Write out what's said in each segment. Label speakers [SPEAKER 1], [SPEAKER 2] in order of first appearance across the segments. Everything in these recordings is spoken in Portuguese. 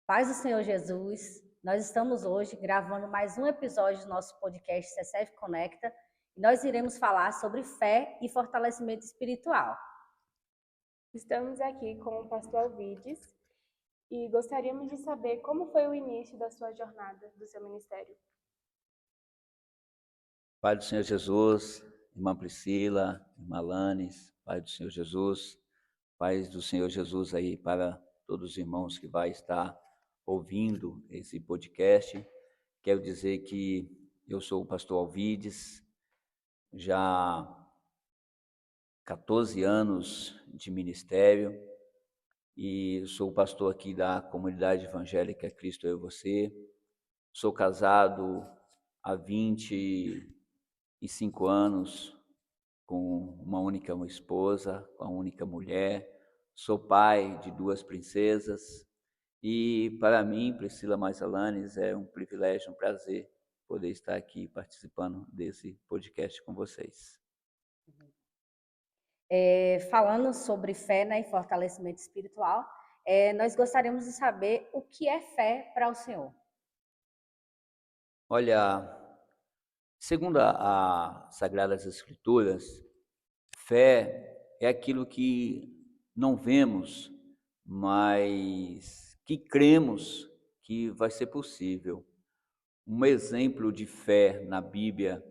[SPEAKER 1] Paz do Senhor Jesus, nós estamos hoje gravando mais um episódio do nosso podcast CCF Conecta e nós iremos falar sobre fé e fortalecimento espiritual.
[SPEAKER 2] Estamos aqui com o pastor Alvides e gostaríamos de saber como foi o início da sua jornada, do seu ministério.
[SPEAKER 3] Pai do Senhor Jesus, irmã Priscila, irmã Lanes, Pai do Senhor Jesus, paz do Senhor Jesus aí para todos os irmãos que vai estar ouvindo esse podcast. Quero dizer que eu sou o pastor Alvides, já há 14 anos de ministério e sou o pastor aqui da comunidade evangélica Cristo Eu e Você. Sou casado há 25 anos com uma única esposa, com a única mulher. Sou pai de 2 princesas e para mim, Priscila mais Alanes, é um privilégio, um prazer poder estar aqui participando desse podcast com vocês.
[SPEAKER 1] Falando sobre fé, e fortalecimento espiritual, nós gostaríamos de saber o que é fé para o Senhor.
[SPEAKER 3] Olha, segundo as Sagradas Escrituras, fé é aquilo que não vemos, mas que cremos que vai ser possível. Um exemplo de fé na Bíblia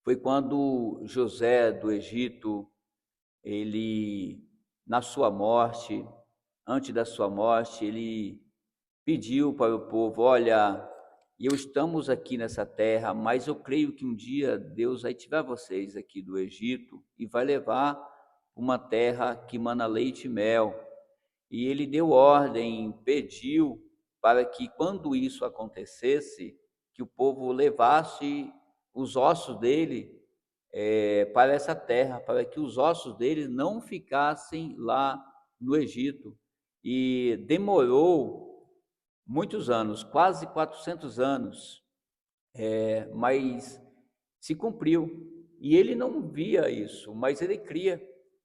[SPEAKER 3] foi quando José do Egito, ele, na sua morte, antes da sua morte, ele pediu para o povo: olha, estamos aqui nessa terra, mas eu creio que um dia Deus vai tirar vocês aqui do Egito e vai levar uma terra que mana leite e mel. E ele deu ordem, pediu para que quando isso acontecesse, que o povo levasse os ossos dele para essa terra, para que os ossos dele não ficassem lá no Egito. E demorou muitos anos, quase 400 anos, mas se cumpriu. E ele não via isso, mas ele cria.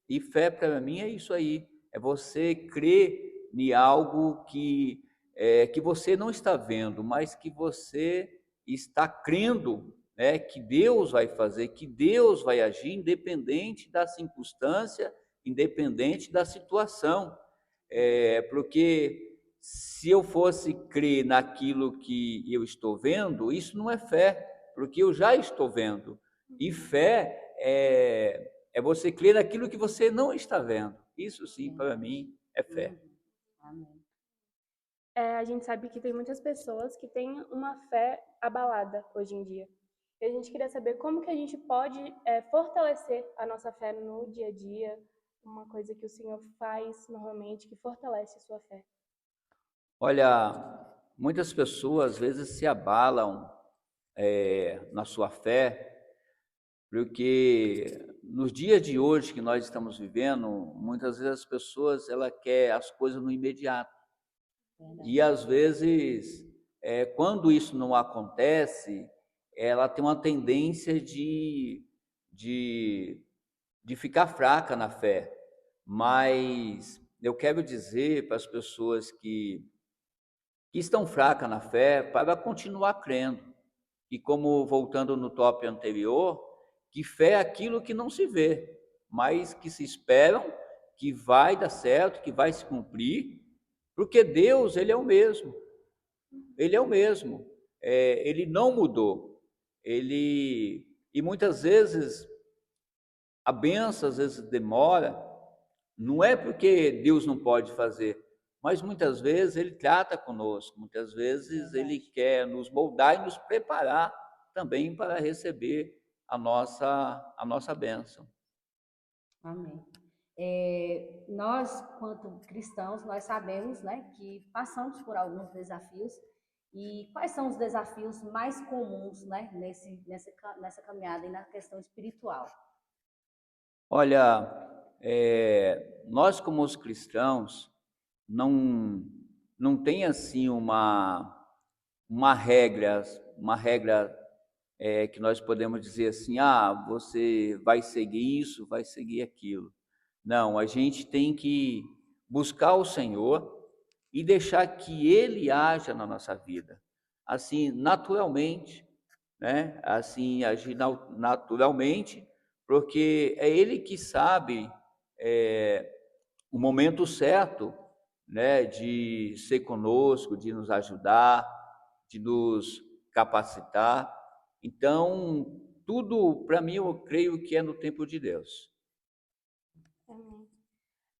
[SPEAKER 3] E fé para mim é isso aí, é você crer em algo que você não está vendo, mas que você está crendo, né, que Deus vai fazer, que Deus vai agir, independente da circunstância, independente da situação. Porque se eu fosse crer naquilo que eu estou vendo, isso não é fé, porque eu já estou vendo. E fé é você crer naquilo que você não está vendo. Isso sim, para mim, é fé.
[SPEAKER 1] Amém.
[SPEAKER 2] A gente sabe que tem muitas pessoas que têm uma fé abalada hoje em dia. E a gente queria saber como que a gente pode fortalecer a nossa fé no dia a dia, uma coisa que o Senhor faz normalmente que fortalece a sua fé.
[SPEAKER 3] Olha, muitas pessoas às vezes se abalam na sua fé, porque nos dias de hoje que nós estamos vivendo, muitas vezes as pessoas quer as coisas no imediato.
[SPEAKER 1] Verdade.
[SPEAKER 3] E às vezes, quando isso não acontece, ela tem uma tendência de ficar fraca na fé. Mas eu quero dizer para as pessoas que estão fracas na fé, para continuar crendo. E como voltando no tópico anterior, que fé é aquilo que não se vê, mas que se esperam, que vai dar certo, que vai se cumprir, porque Deus, Ele é o mesmo. Ele é o mesmo. Ele não mudou. E muitas vezes, a bênção às vezes demora, não é porque Deus não pode fazer, mas muitas vezes Ele trata conosco, muitas vezes Ele quer nos moldar e nos preparar também para receber a nossa bênção.
[SPEAKER 1] Amém. Nós, quanto cristãos, nós sabemos, né, que passamos por alguns desafios. E quais são os desafios mais comuns, né, nessa caminhada e na questão espiritual?
[SPEAKER 3] Olha, nós como os cristãos não tem assim uma regra, que nós podemos dizer assim: você vai seguir isso, vai seguir aquilo. Não, a gente tem que buscar o Senhor e deixar que Ele haja na nossa vida, assim, naturalmente, né? Assim, agir naturalmente, porque é Ele que sabe o momento certo, né, de ser conosco, de nos ajudar, de nos capacitar. Então, tudo para mim eu creio que é no tempo de Deus.
[SPEAKER 2] Amém.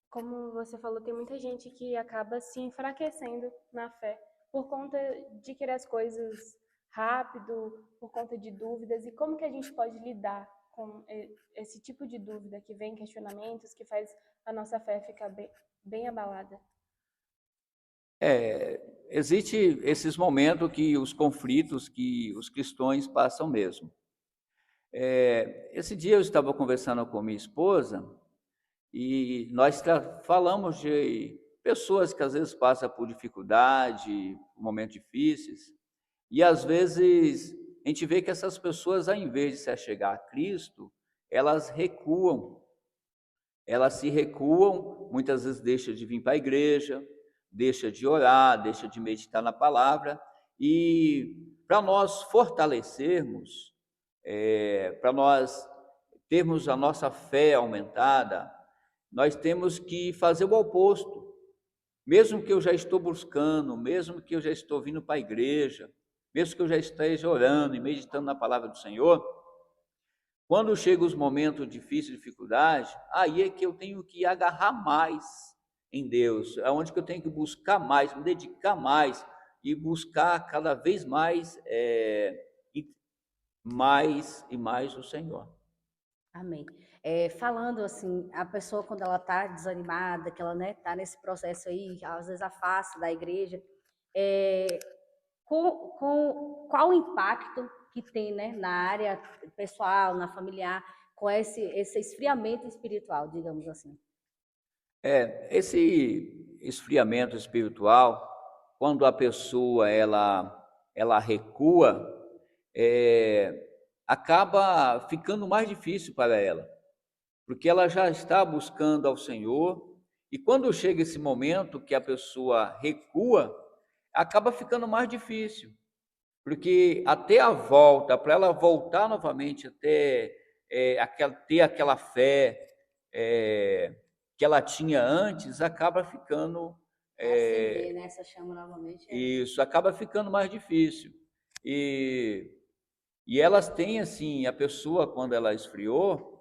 [SPEAKER 2] Como você falou, tem muita gente que acaba se enfraquecendo na fé por conta de querer as coisas rápido, por conta de dúvidas. E como que a gente pode lidar com esse tipo de dúvida que vem, questionamentos, que faz a nossa fé ficar bem abalada?
[SPEAKER 3] Existe esses momentos que os conflitos que os cristãos passam mesmo. Esse dia eu estava conversando com minha esposa e nós falamos de pessoas que às vezes passam por dificuldade, momentos difíceis, e às vezes a gente vê que essas pessoas, ao invés de se achegar a Cristo, elas recuam, elas se recuam, muitas vezes deixam de vir para a igreja, deixa de orar, deixa de meditar na palavra, e para nós fortalecermos, para nós termos a nossa fé aumentada, nós temos que fazer o oposto. Mesmo que eu já estou buscando, mesmo que eu já estou vindo para a igreja, mesmo que eu já esteja orando e meditando na palavra do Senhor, quando chegam os momentos difíceis, de dificuldade, aí é que eu tenho que agarrar mais em Deus, é onde que eu tenho que buscar mais, me dedicar mais e buscar cada vez mais, mais e mais o Senhor.
[SPEAKER 1] Amém. Falando assim, a pessoa quando ela está desanimada, que ela, né, tá nesse processo aí, às vezes afasta da igreja, é, com qual o impacto que tem, né, na área pessoal, na familiar, com esse esfriamento espiritual, digamos assim.
[SPEAKER 3] Esse esfriamento espiritual, quando a pessoa ela recua, é, acaba ficando mais difícil para ela, porque ela já está buscando ao Senhor, e quando chega esse momento que a pessoa recua, acaba ficando mais difícil, porque até a volta, para ela voltar novamente, até ter aquela fé que ela tinha antes, acaba ficando.
[SPEAKER 1] Acender nessa chama novamente.
[SPEAKER 3] Isso, acaba ficando mais difícil. E, e elas têm, assim, a pessoa, quando ela esfriou,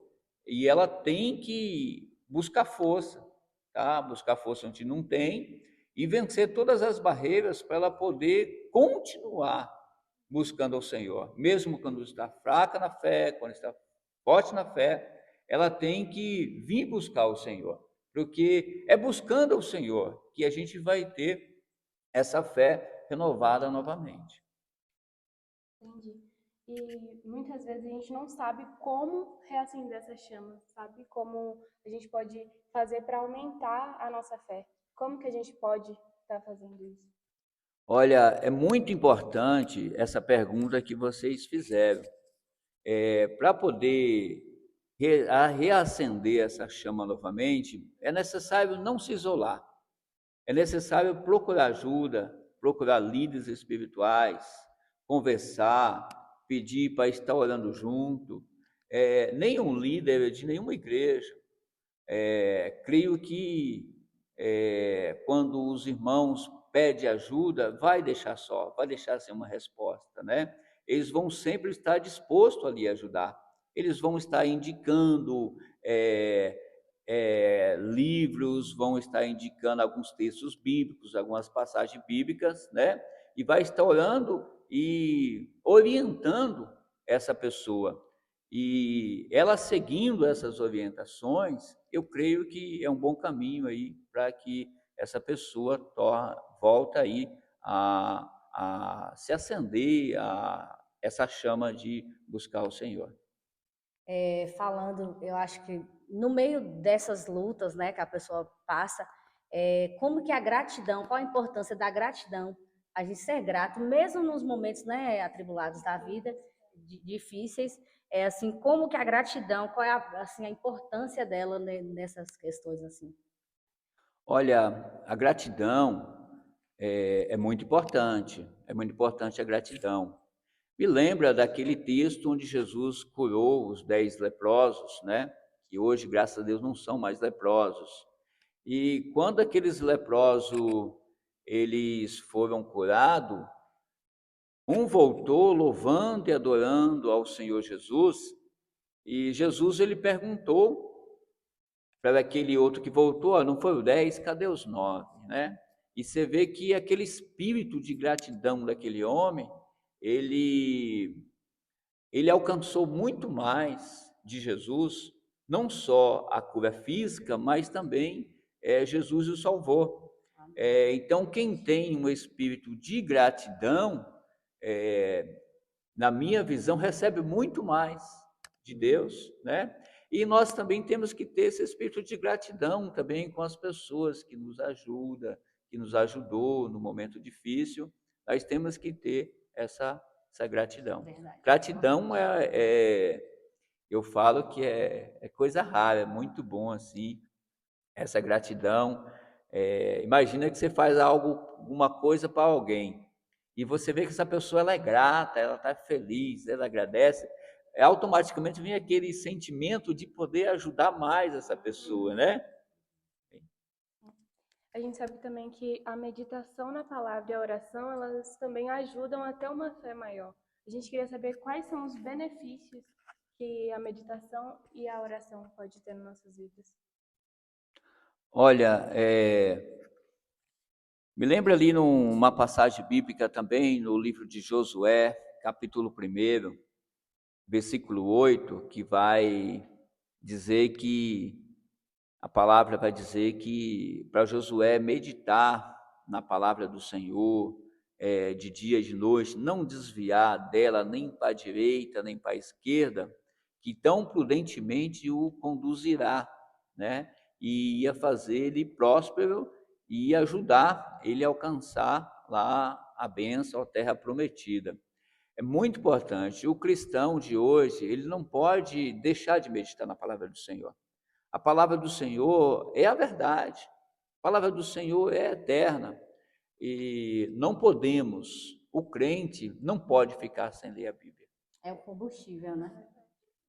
[SPEAKER 3] e ela tem que buscar força, tá? Buscar força onde não tem, e vencer todas as barreiras para ela poder continuar buscando ao Senhor, mesmo quando está fraca na fé, quando está forte na fé, ela tem que vir buscar o Senhor, porque é buscando ao Senhor que a gente vai ter essa fé renovada novamente.
[SPEAKER 2] Entendi. E muitas vezes a gente não sabe como reacender essa chama, sabe? Como a gente pode fazer para aumentar a nossa fé. Como que a gente pode estar fazendo isso?
[SPEAKER 3] Olha, é muito importante essa pergunta que vocês fizeram. Para poder reacender essa chama novamente, é necessário não se isolar, é necessário procurar ajuda, procurar líderes espirituais, conversar, pedir para estar orando junto. Nenhum líder de nenhuma igreja, creio que quando os irmãos pedem ajuda, vai deixar só, vai deixar sem uma resposta, né? Eles vão sempre estar dispostos ali a ajudar. Eles vão estar indicando livros, vão estar indicando alguns textos bíblicos, algumas passagens bíblicas, né? E vai estar orando e orientando essa pessoa. E ela seguindo essas orientações, eu creio que é um bom caminho aí para que essa pessoa volta aí a se acender a essa chama de buscar o Senhor.
[SPEAKER 1] Falando, eu acho que no meio dessas lutas, né, que a pessoa passa, como que a gratidão, qual a importância da gratidão, a gente ser grato, mesmo nos momentos, né, atribulados da vida, difíceis, assim, como que a gratidão, qual é assim, a importância dela, né, nessas questões, assim?
[SPEAKER 3] Olha, a gratidão, é muito importante a gratidão. Me lembra daquele texto onde Jesus curou os 10 leprosos, né? Que hoje, graças a Deus, não são mais leprosos. E quando aqueles leprosos, eles foram curados, um voltou louvando e adorando ao Senhor Jesus, e Jesus ele perguntou para aquele outro que voltou, não foram 10, cadê os 9, né? E você vê que aquele espírito de gratidão daquele homem, ele alcançou muito mais de Jesus, não só a cura física, mas também Jesus o salvou. Então, quem tem um espírito de gratidão, na minha visão, recebe muito mais de Deus, né? E nós também temos que ter esse espírito de gratidão também com as pessoas que nos ajudam, que nos ajudou no momento difícil. Nós temos que ter essa gratidão.
[SPEAKER 1] Verdade.
[SPEAKER 3] Gratidão eu falo que é coisa rara, é muito bom assim, essa gratidão. Imagina que você faz alguma coisa para alguém, e você vê que essa pessoa ela é grata, ela está feliz, ela agradece, automaticamente vem aquele sentimento de poder ajudar mais essa pessoa, né?
[SPEAKER 2] A gente sabe também que a meditação na palavra e a oração, elas também ajudam a ter uma fé maior. A gente queria saber quais são os benefícios que a meditação e a oração pode ter nas nossas vidas.
[SPEAKER 3] Olha, me lembra ali numa passagem bíblica também, no livro de Josué, capítulo 1, versículo 8, que vai dizer que, a palavra vai dizer que para Josué meditar na palavra do Senhor, de dia e de noite, não desviar dela nem para a direita, nem para a esquerda, que tão prudentemente o conduzirá, né? E ia fazer ele próspero e ia ajudar ele a alcançar lá a bênção, a terra prometida. É muito importante. O cristão de hoje, ele não pode deixar de meditar na palavra do Senhor. A palavra do Senhor é a verdade. A palavra do Senhor é eterna. E não podemos, o crente não pode ficar sem ler a Bíblia.
[SPEAKER 1] É o combustível, né?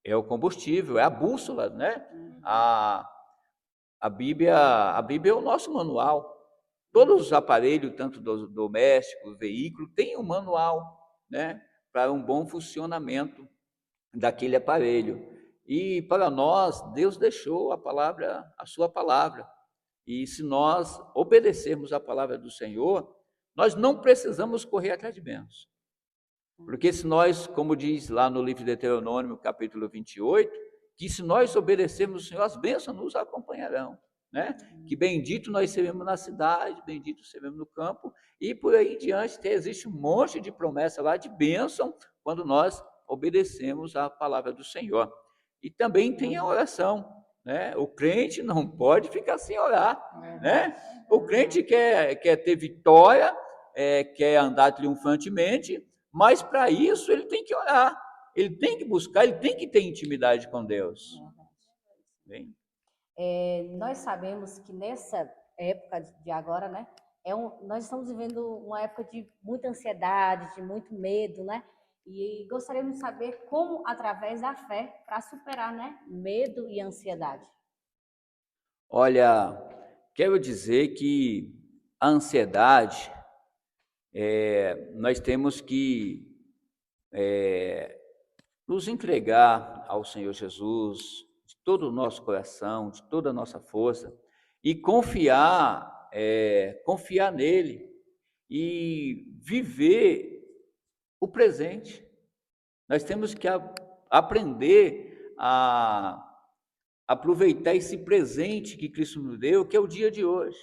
[SPEAKER 3] É o combustível, é a bússola, né? A Bíblia é o nosso manual. Todos os aparelhos, tanto domésticos, veículos, têm um manual, né? Para um bom funcionamento daquele aparelho. E para nós, Deus deixou a palavra, a sua palavra. E se nós obedecermos a palavra do Senhor, nós não precisamos correr atrás de bênçãos. Porque se nós, como diz lá no livro de Deuteronômio, capítulo 28, que se nós obedecermos o Senhor, as bênçãos nos acompanharão, né? Que bendito nós seremos na cidade, bendito seremos no campo, e por aí em diante existe um monte de promessa lá de bênção, quando nós obedecemos a palavra do Senhor. E também tem a oração, né? O crente não pode ficar sem orar, né? O crente quer ter vitória, quer andar triunfantemente, mas para isso ele tem que orar, ele tem que buscar, ele tem que ter intimidade com Deus. Bem.
[SPEAKER 1] Nós sabemos que nessa época de agora, né, nós estamos vivendo uma época de muita ansiedade, de muito medo, né? E gostaríamos de saber como, através da fé, para superar, né, medo e ansiedade.
[SPEAKER 3] Olha, quero dizer que a ansiedade, nós temos que nos entregar ao Senhor Jesus de todo o nosso coração, de toda a nossa força, e confiar nele e viver o presente. Nós temos que aprender a aproveitar esse presente que Cristo nos deu, que é o dia de hoje.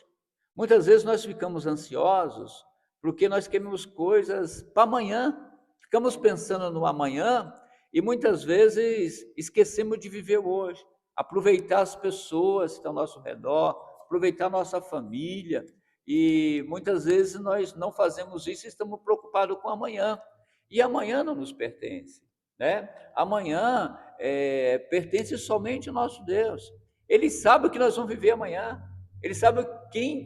[SPEAKER 3] Muitas vezes nós ficamos ansiosos porque nós queremos coisas para amanhã, ficamos pensando no amanhã e muitas vezes esquecemos de viver o hoje, aproveitar as pessoas que estão ao nosso redor, aproveitar a nossa família, e muitas vezes nós não fazemos isso e estamos preocupados com amanhã, e amanhã não nos pertence, né? Amanhã pertence somente ao nosso Deus. Ele sabe o que nós vamos viver amanhã, ele sabe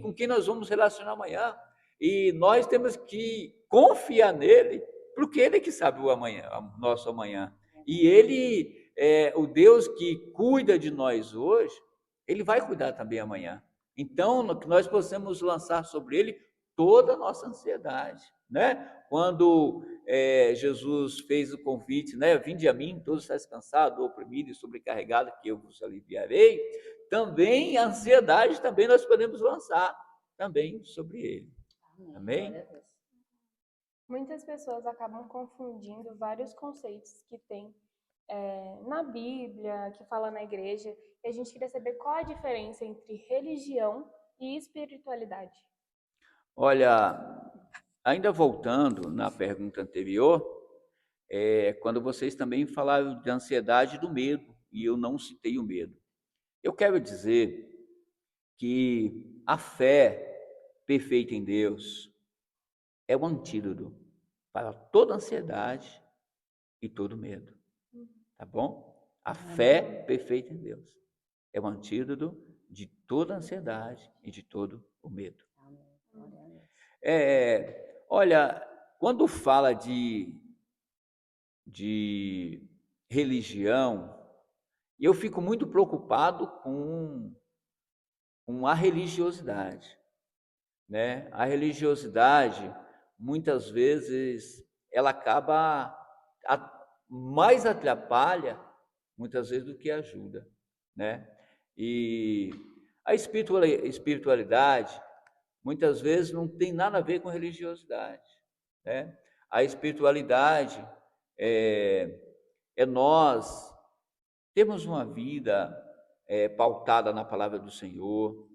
[SPEAKER 3] com quem nós vamos relacionar amanhã. E nós temos que confiar nele, porque ele é que sabe o amanhã, o nosso amanhã. E ele é o Deus que cuida de nós hoje, ele vai cuidar também amanhã. Então, que nós possamos lançar sobre ele toda a nossa ansiedade, né? Quando Jesus fez o convite, né? Vinde a mim, todos estáis cansados, oprimidos e sobrecarregados, que eu vos aliviarei. Também a ansiedade, também nós podemos lançar também sobre ele. Amém?
[SPEAKER 2] Muitas pessoas acabam confundindo vários conceitos que tem na Bíblia, que fala na igreja, e a gente queria saber qual a diferença entre religião e espiritualidade.
[SPEAKER 3] Olha, ainda voltando na pergunta anterior, quando vocês também falaram de ansiedade e do medo, e eu não citei o medo. Eu quero dizer que a fé perfeita em Deus é o antídoto para toda ansiedade e todo medo. Tá bom? A fé perfeita em Deus é o antídoto de toda ansiedade e de todo o medo. Olha, quando fala de religião, eu fico muito preocupado com a religiosidade, né? A religiosidade, muitas vezes, ela acaba mais atrapalha, muitas vezes, do que ajuda, né? E a espiritualidade, muitas vezes, não tem nada a ver com religiosidade, né? A espiritualidade é nós temos uma vida pautada na palavra do Senhor,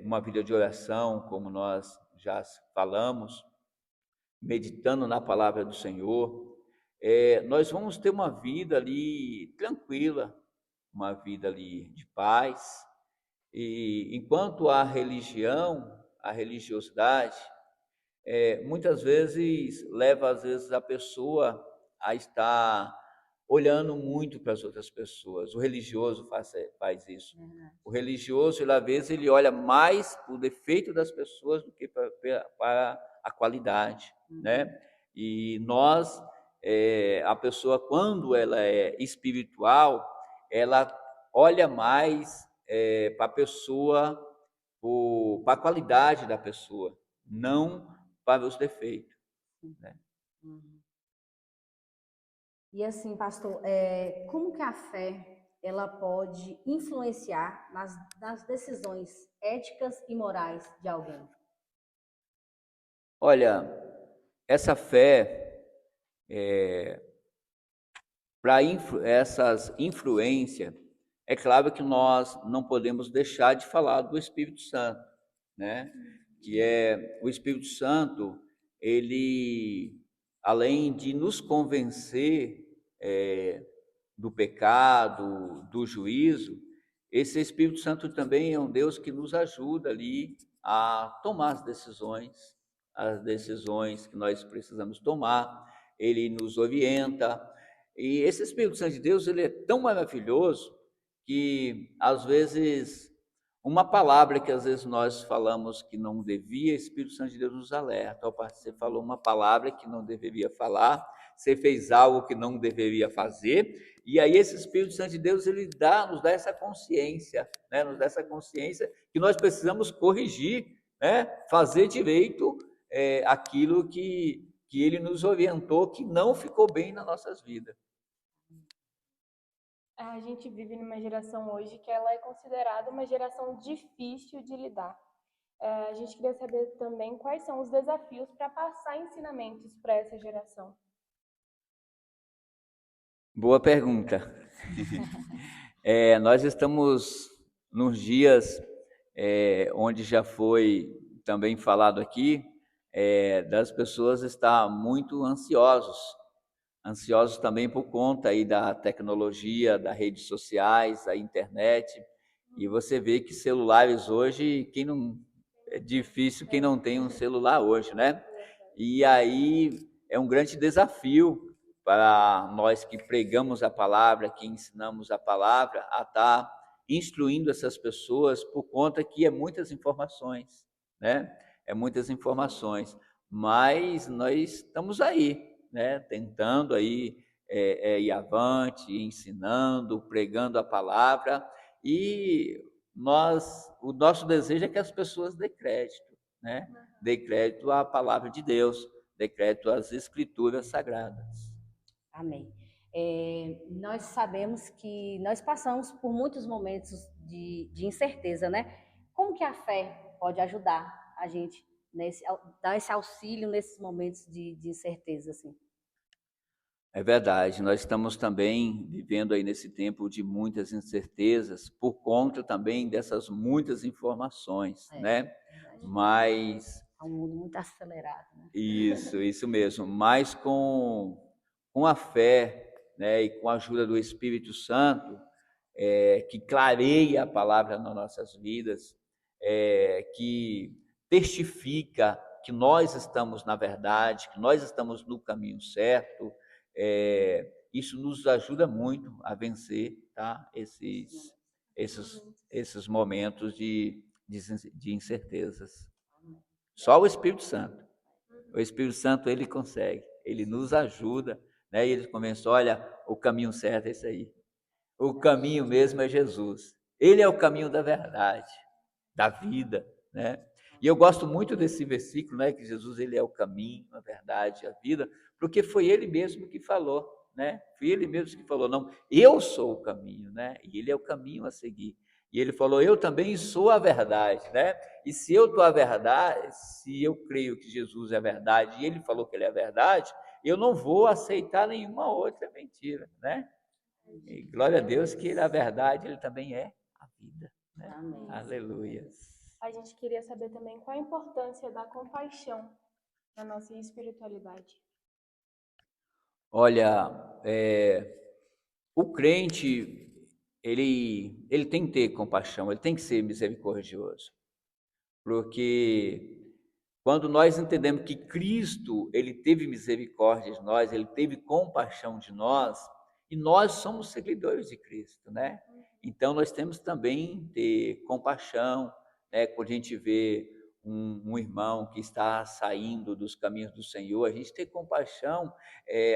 [SPEAKER 3] uma vida de oração, como nós já falamos, meditando na palavra do Senhor, nós vamos ter uma vida ali tranquila, uma vida ali de paz. E enquanto a religião, a religiosidade, muitas vezes leva às vezes a pessoa a estar olhando muito para as outras pessoas. O religioso faz isso. O religioso, ele, às vezes, ele olha mais para o defeito das pessoas do que para a qualidade, né? E nós, a pessoa, quando ela é espiritual, ela olha mais para a pessoa, para a qualidade da pessoa, não para os defeitos, né?
[SPEAKER 1] E assim, pastor, como que a fé ela pode influenciar nas decisões éticas e morais de alguém?
[SPEAKER 3] Olha, essa fé, para essas influências, é claro que nós não podemos deixar de falar do Espírito Santo, né? Que é o Espírito Santo, ele, além de nos convencer do pecado, do juízo, esse Espírito Santo também é um Deus que nos ajuda ali a tomar as decisões que nós precisamos tomar, ele nos orienta. E esse Espírito Santo de Deus, ele é tão maravilhoso que, às vezes, uma palavra que às vezes nós falamos que não devia, o Espírito Santo de Deus nos alerta. Opa, você falou uma palavra que não deveria falar, você fez algo que não deveria fazer, e aí esse Espírito Santo de Deus, ele nos dá essa consciência, né? Nos dá essa consciência que nós precisamos corrigir, né? Fazer direito aquilo que ele nos orientou, que não ficou bem nas nossas vidas.
[SPEAKER 2] A gente vive numa geração hoje que ela é considerada uma geração difícil de lidar. A gente queria saber também quais são os desafios para passar ensinamentos para essa geração.
[SPEAKER 3] Boa pergunta. Nós estamos nos dias onde já foi também falado aqui, das pessoas estar muito ansiosos também por conta aí da tecnologia, das redes sociais, da internet, e você vê que celulares hoje, é difícil quem não tem um celular hoje, né? E aí é um grande desafio para nós que pregamos a palavra, que ensinamos a palavra, a estar instruindo essas pessoas, por conta que é muitas informações, né? É muitas informações, mas nós estamos aí, né? Tentando aí ir avante, ensinando, pregando a palavra, e o nosso desejo é que as pessoas dê crédito, né? Dê crédito à palavra de Deus, dê crédito às escrituras sagradas.
[SPEAKER 1] Amém. Nós sabemos que nós passamos por muitos momentos de incerteza, né? Como que a fé pode ajudar a gente dar esse auxílio nesses momentos de incerteza, assim?
[SPEAKER 3] É verdade, nós estamos também vivendo aí nesse tempo de muitas incertezas, por conta também dessas muitas informações, né?
[SPEAKER 1] Verdade.
[SPEAKER 3] Mas
[SPEAKER 1] É um mundo muito acelerado, né?
[SPEAKER 3] isso mesmo, mas com a fé, né, e com a ajuda do Espírito Santo, que clareia a palavra nas nossas vidas, que testifica que nós estamos na verdade, que nós estamos no caminho certo, isso nos ajuda muito a vencer, tá? Esses momentos de incertezas. Só o Espírito Santo. O Espírito Santo, ele consegue, ele nos ajuda, né? E ele começa, olha, o caminho certo é esse aí. O caminho mesmo é Jesus. Ele é o caminho da verdade, da vida, né? E eu gosto muito desse versículo, né, que Jesus, ele é o caminho, a verdade, a vida, porque foi ele mesmo que falou, né? Foi ele mesmo que falou, não, eu sou o caminho, né? E ele é o caminho a seguir. E ele falou, eu também sou a verdade, né? E se eu sou a verdade, se eu creio que Jesus é a verdade, e ele falou que ele é a verdade, eu não vou aceitar nenhuma outra mentira, né? E glória a Deus que a verdade, ele também é a vida, né?
[SPEAKER 1] Amém.
[SPEAKER 3] Aleluia.
[SPEAKER 2] A gente queria saber também qual a importância da compaixão na nossa espiritualidade.
[SPEAKER 3] Olha, o crente, ele tem que ter compaixão, ele tem que ser misericordioso, porque quando nós entendemos que Cristo, ele teve misericórdia de nós, ele teve compaixão de nós, e nós somos seguidores de Cristo, né? Então nós temos também ter compaixão, né? Quando a gente vê um irmão que está saindo dos caminhos do Senhor, a gente ter compaixão,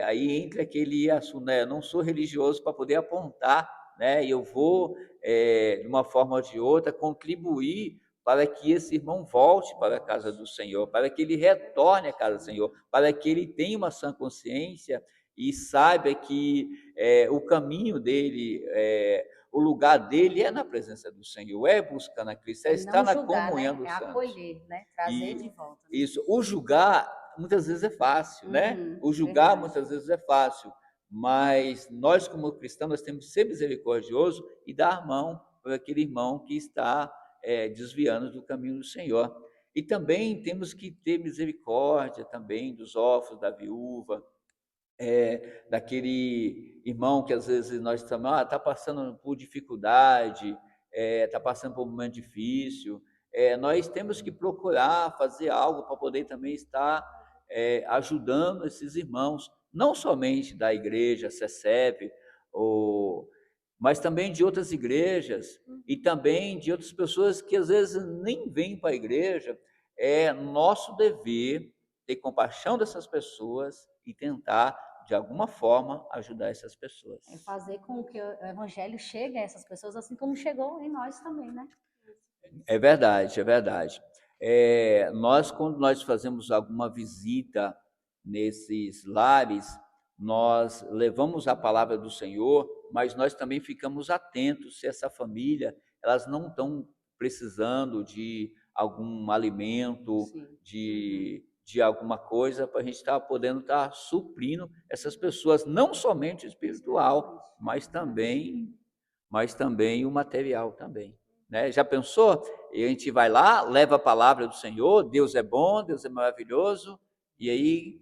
[SPEAKER 3] aí entra aquele assunto, né? Eu não sou religioso para poder apontar, né? Eu vou, de uma forma ou de outra, contribuir para que esse irmão volte para a casa do Senhor, para que ele retorne à casa do Senhor, para que ele tenha uma sã consciência e saiba que o caminho dele, o lugar dele é na presença do Senhor, é buscando a Cristo, é estar
[SPEAKER 1] Não
[SPEAKER 3] na
[SPEAKER 1] julgar,
[SPEAKER 3] comunhão
[SPEAKER 1] né?
[SPEAKER 3] dos
[SPEAKER 1] É
[SPEAKER 3] santos.
[SPEAKER 1] acolher, né? Trazer
[SPEAKER 3] E
[SPEAKER 1] de volta. Né?
[SPEAKER 3] isso, o julgar muitas vezes é fácil, né? O julgar
[SPEAKER 1] verdade.
[SPEAKER 3] muitas vezes é fácil, mas nós como cristãos nós temos que ser misericordiosos e dar a mão para aquele irmão que está desviando do caminho do Senhor. E também temos que ter misericórdia também dos órfãos, da viúva, daquele irmão que às vezes nós estamos, está passando por dificuldade, está passando por um momento difícil, nós temos que procurar fazer algo para poder também estar ajudando esses irmãos, não somente da igreja, CECEP, mas também de outras igrejas e também de outras pessoas que às vezes nem vêm para a igreja. É nosso dever ter compaixão dessas pessoas e tentar, de alguma forma, ajudar essas pessoas.
[SPEAKER 1] É fazer com que o evangelho chegue a essas pessoas, assim como chegou em nós também, né?
[SPEAKER 3] É verdade, é verdade. Nós, quando nós fazemos alguma visita nesses lares, nós levamos a palavra do Senhor, mas nós também ficamos atentos se essa família, elas não estão precisando de algum alimento, de alguma coisa, para a gente estar podendo estar suprindo essas pessoas, não somente o espiritual, mas também o material também. Né? Já pensou? E a gente vai lá, leva a palavra do Senhor, Deus é bom, Deus é maravilhoso, e aí,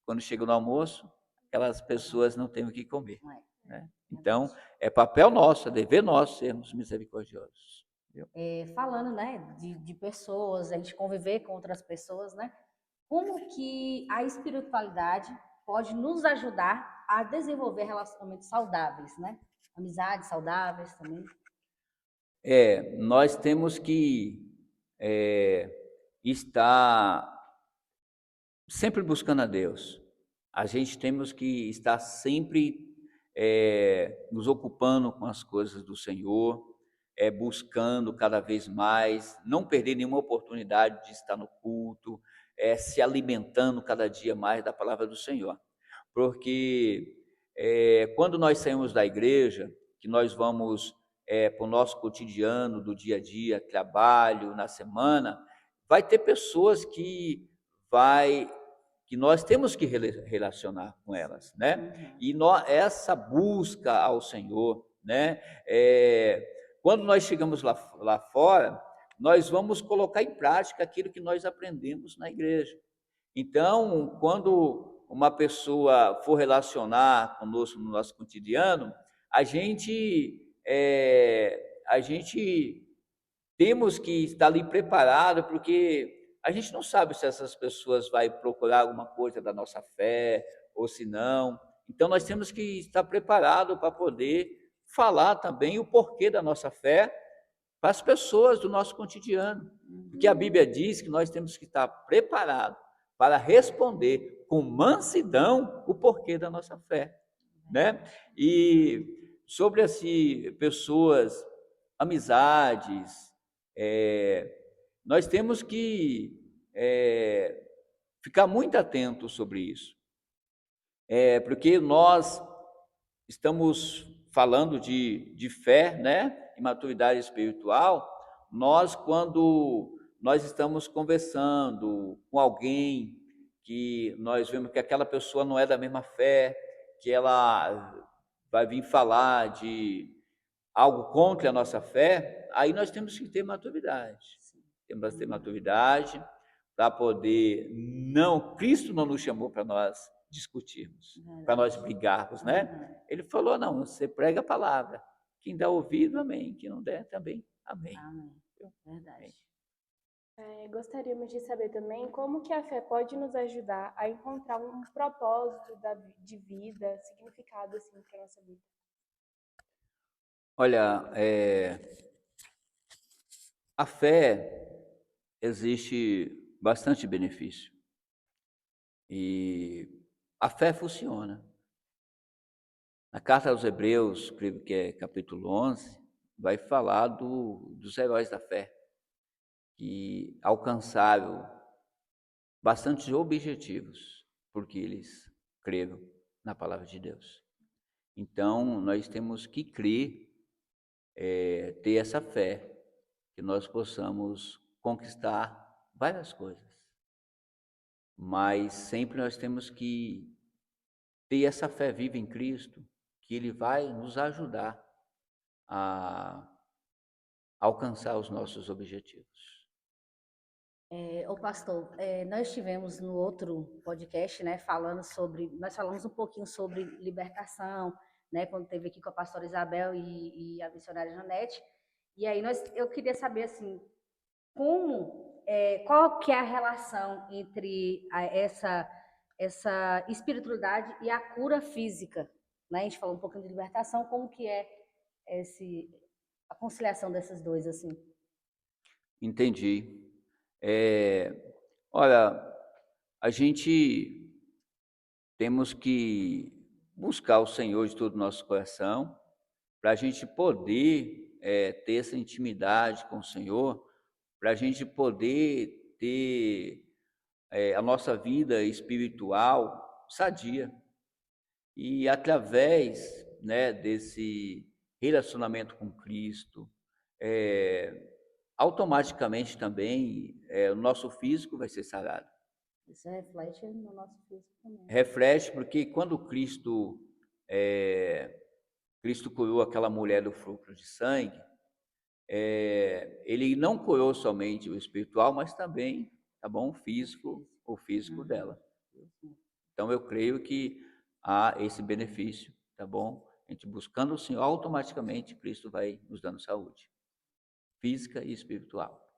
[SPEAKER 3] quando chega no almoço, aquelas pessoas não têm o que comer. Né? Então, é papel nosso, é dever nosso sermos misericordiosos.
[SPEAKER 1] Falando, né, de pessoas, a gente conviver com outras pessoas, né? Como que a espiritualidade pode nos ajudar a desenvolver relacionamentos saudáveis, né? Amizades saudáveis também.
[SPEAKER 3] Nós temos que está sempre buscando a Deus. A gente temos que estar sempre nos ocupando com as coisas do Senhor, buscando cada vez mais, não perder nenhuma oportunidade de estar no culto, se alimentando cada dia mais da palavra do Senhor. Porque quando nós saímos da igreja, que nós vamos para o nosso cotidiano do dia a dia, trabalho, na semana, vai ter pessoas que nós temos que relacionar com elas, né? E essa busca ao Senhor, né? Quando nós chegamos lá fora, nós vamos colocar em prática aquilo que nós aprendemos na igreja. Então, quando uma pessoa for relacionar conosco no nosso cotidiano, a gente temos que estar ali preparado, porque a gente não sabe se essas pessoas vai procurar alguma coisa da nossa fé ou se não. Então nós temos que estar preparado para poder falar também o porquê da nossa fé para as pessoas do nosso cotidiano. Porque a Bíblia diz que nós temos que estar preparados para responder com mansidão o porquê da nossa fé, né? E sobre assim, pessoas, amizades, nós temos que ficar muito atentos sobre isso, porque nós estamos falando de fé, né, e maturidade espiritual. Nós, quando nós estamos conversando com alguém que nós vemos que aquela pessoa não é da mesma fé, que ela vai vir falar de algo contra a nossa fé, aí nós temos que ter maturidade. Temos que ter maturidade para poder Cristo não nos chamou para nós discutirmos, para nós brigarmos, né? Ele falou, não, você prega a palavra. Quem dá ouvido, amém. Quem não der, também, amém.
[SPEAKER 1] Amém. Verdade.
[SPEAKER 2] Gostaríamos de saber também como que a fé pode nos ajudar a encontrar um propósito de vida, significado assim para a nossa vida.
[SPEAKER 3] Olha, a fé existe bastante benefício. E a fé funciona. Na carta aos Hebreus, creio que é capítulo 11, vai falar dos heróis da fé, que alcançaram bastantes objetivos, porque eles creram na palavra de Deus. Então, nós temos que crer, ter essa fé, que nós possamos conquistar várias coisas. Mas sempre nós temos que ter essa fé viva em Cristo, que Ele vai nos ajudar a alcançar os nossos objetivos.
[SPEAKER 1] Ô pastor, nós tivemos no outro podcast, né, nós falamos um pouquinho sobre libertação, né, quando teve aqui com a pastora Isabel e a missionária Janete, e aí eu queria saber, assim, qual que é a relação entre essa espiritualidade e a cura física, né? A gente falou um pouquinho de libertação, como que é a conciliação dessas duas, assim?
[SPEAKER 3] Entendi. Olha, a gente temos que buscar o Senhor de todo o nosso coração, para a gente poder ter essa intimidade com o Senhor, para a gente poder ter a nossa vida espiritual sadia. E através, né, desse relacionamento com Cristo, automaticamente também o nosso físico vai ser sarado.
[SPEAKER 1] Isso reflete no nosso físico também.
[SPEAKER 3] Reflete, porque quando Cristo curou aquela mulher do fluxo de sangue, ele não curou somente o espiritual, mas também, tá bom, o físico dela. Então eu creio que há esse benefício, tá bom? A gente buscando o Senhor, automaticamente Cristo vai nos dando saúde física e espiritual.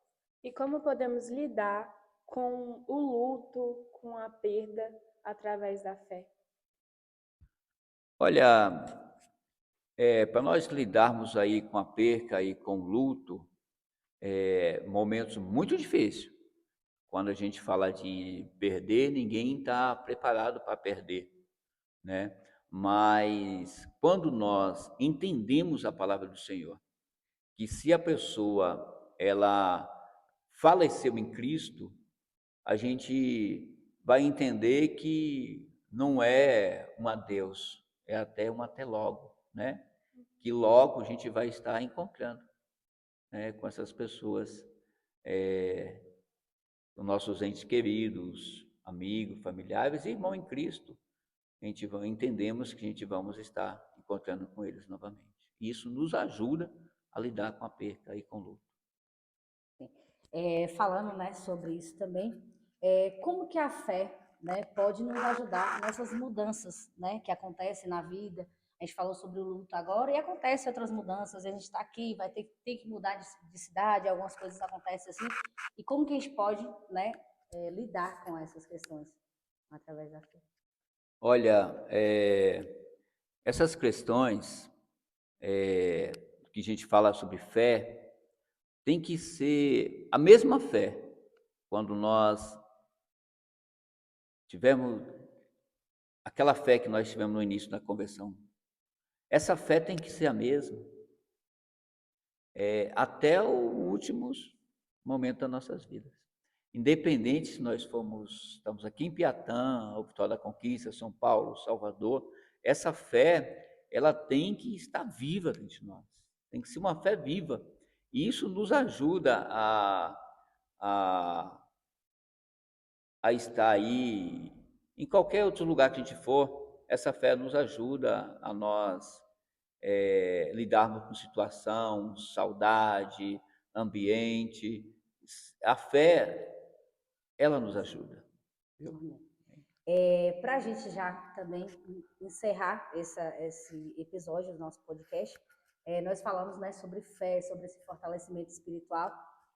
[SPEAKER 2] E como podemos lidar com o luto, com a perda através da fé?
[SPEAKER 3] Olha, para nós lidarmos aí com a perca e com o luto, momentos muito difíceis, Quando a gente fala de perder, ninguém está preparado para perder, né? Mas quando nós entendemos a palavra do Senhor, que se a pessoa ela faleceu em Cristo, a gente vai entender que não é um adeus, é até um até logo, né? Que logo a gente vai estar encontrando, né, com essas pessoas, os nossos entes queridos, amigos, familiares e irmãos em Cristo. Entendemos que a gente vamos estar encontrando com eles novamente. E isso nos ajuda a lidar com a perda e com o luto.
[SPEAKER 1] Falando, né, sobre isso também, como que a fé, né, pode nos ajudar nessas mudanças, né, que acontecem na vida. A gente falou sobre o luto agora e acontecem outras mudanças. A gente está aqui, vai ter que mudar de cidade, algumas coisas acontecem assim. E como que a gente pode, né, lidar com essas questões através da fé?
[SPEAKER 3] Olha, essas questões que a gente fala sobre fé, tem que ser a mesma fé. Quando nós tivermos aquela fé que nós tivemos no início da conversão, essa fé tem que ser a mesma, até o último momento das nossas vidas. Independente se nós estamos aqui em Piatã, ou Vitória da Conquista, São Paulo, Salvador, essa fé, ela tem que estar viva dentro de nós. Tem que ser uma fé viva. E isso nos ajuda a estar aí, em qualquer outro lugar que a gente for, essa fé nos ajuda a nós lidarmos com situação, saudade, ambiente. A fé, ela nos ajuda.
[SPEAKER 1] Para a gente já também encerrar esse episódio do nosso podcast, nós falamos, né, sobre fé, sobre esse fortalecimento espiritual,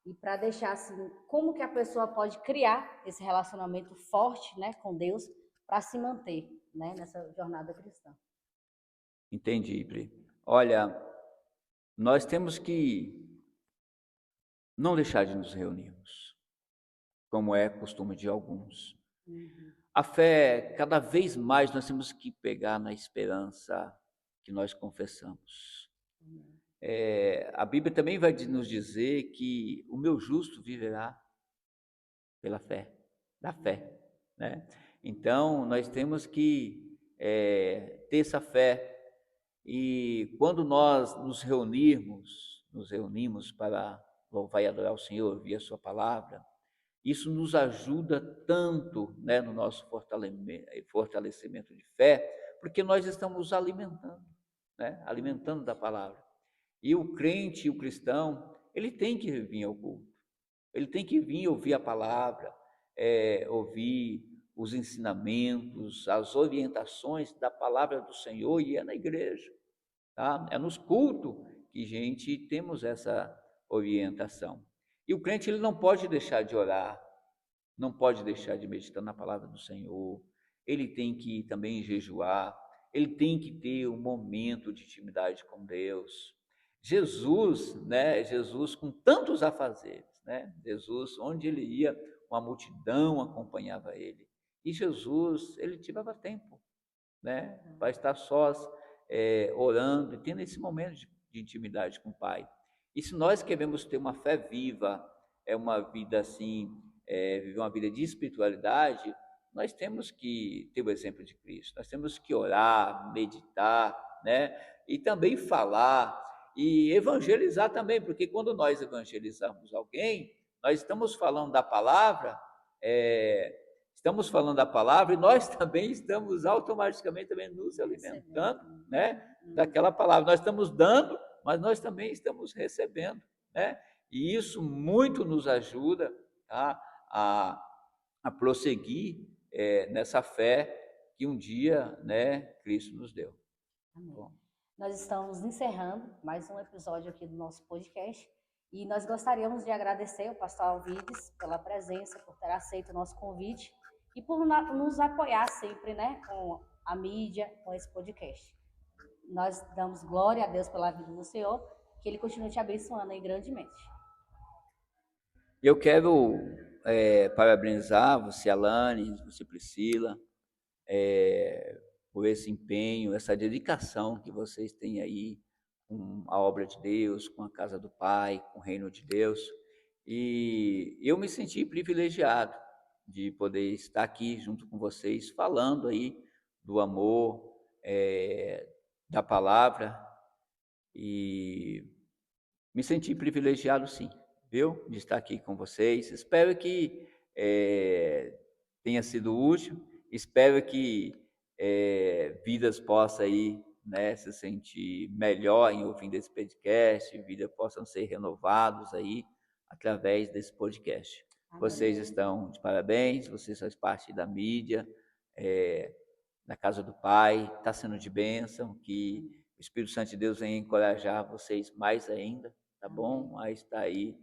[SPEAKER 1] e para deixar assim, como que a pessoa pode criar esse relacionamento forte, né, com Deus, para se manter, né, nessa jornada cristã.
[SPEAKER 3] Entendi, Pri. Olha, nós temos que não deixar de nos reunirmos, como é costume de alguns. A fé, cada vez mais nós temos que pegar na esperança que nós confessamos. A Bíblia também vai nos dizer que o meu justo viverá pela fé, da fé, né? Então, nós temos que ter essa fé, e quando nós nos reunimos para louvar e adorar o Senhor, ouvir a sua palavra, isso nos ajuda tanto, né, no nosso fortalecimento de fé, porque nós estamos alimentando, né, alimentando da palavra. E o crente, o cristão, ele tem que vir ao culto, ele tem que vir ouvir a palavra, ouvir os ensinamentos, as orientações da palavra do Senhor, e é na igreja, tá? É nos cultos que a gente temos essa orientação. E o crente, ele não pode deixar de orar, não pode deixar de meditar na palavra do Senhor, ele tem que também jejuar, ele tem que ter um momento de intimidade com Deus. Jesus, né, Jesus com tantos afazeres, né, Jesus, onde ele ia, uma multidão acompanhava ele, e Jesus, ele tirava tempo, né, para estar sós, orando e tendo esse momento de intimidade com o Pai. E se nós queremos ter uma fé viva, uma vida assim, viver uma vida de espiritualidade, nós temos que ter o exemplo de Cristo, nós temos que orar, meditar, né, e também falar, e evangelizar também, porque quando nós evangelizamos alguém, nós estamos falando da palavra, e nós também estamos automaticamente também nos alimentando, né, daquela palavra. Nós estamos dando, mas nós também estamos recebendo, né? E isso muito nos ajuda a prosseguir nessa fé que um dia, né, Cristo nos deu.
[SPEAKER 1] Amém. Nós estamos encerrando mais um episódio aqui do nosso podcast, e nós gostaríamos de agradecer ao pastor Alvides pela presença, por ter aceito o nosso convite e por nos apoiar sempre, né, com a mídia, com esse podcast. Nós damos glória a Deus pela vida do Senhor, que Ele continue te abençoando aí grandemente.
[SPEAKER 3] Eu quero parabenizar você, Alane, você, Priscila, por esse empenho, essa dedicação que vocês têm aí com a obra de Deus, com a casa do Pai, com o reino de Deus. E eu me senti privilegiado de poder estar aqui junto com vocês, falando aí do amor, da palavra, e me senti privilegiado sim, viu? De estar aqui com vocês. Espero que tenha sido útil, espero que vidas possam aí, né, se sentir melhor em ouvindo esse podcast, vidas possam ser renovados aí através desse podcast.
[SPEAKER 1] Amém.
[SPEAKER 3] Vocês estão de parabéns, vocês fazem parte da mídia, da casa do Pai, está sendo de bênção, que o Espírito Santo de Deus venha encorajar vocês mais ainda, tá bom? A estar aí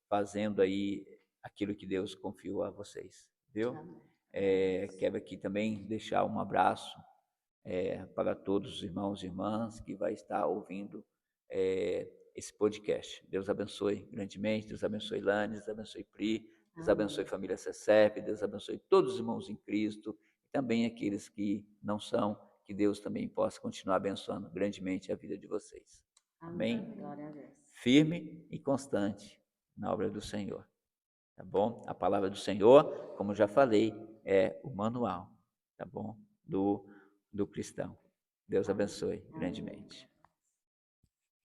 [SPEAKER 3] fazendo aí aquilo que Deus confiou a vocês, viu? Quero aqui também deixar um abraço para todos os irmãos e irmãs que vai estar ouvindo esse podcast. Deus abençoe grandemente, Deus abençoe Lani, Deus abençoe Pri, Deus abençoe a família CECEP, Deus abençoe todos os irmãos em Cristo, e também aqueles que não são, que Deus também possa continuar abençoando grandemente a vida de vocês. Amém?
[SPEAKER 1] Glória a Deus.
[SPEAKER 3] Firme e constante na obra do Senhor. Tá bom? A palavra do Senhor, como já falei, é o manual, tá bom? Do cristão. Deus abençoe grandemente.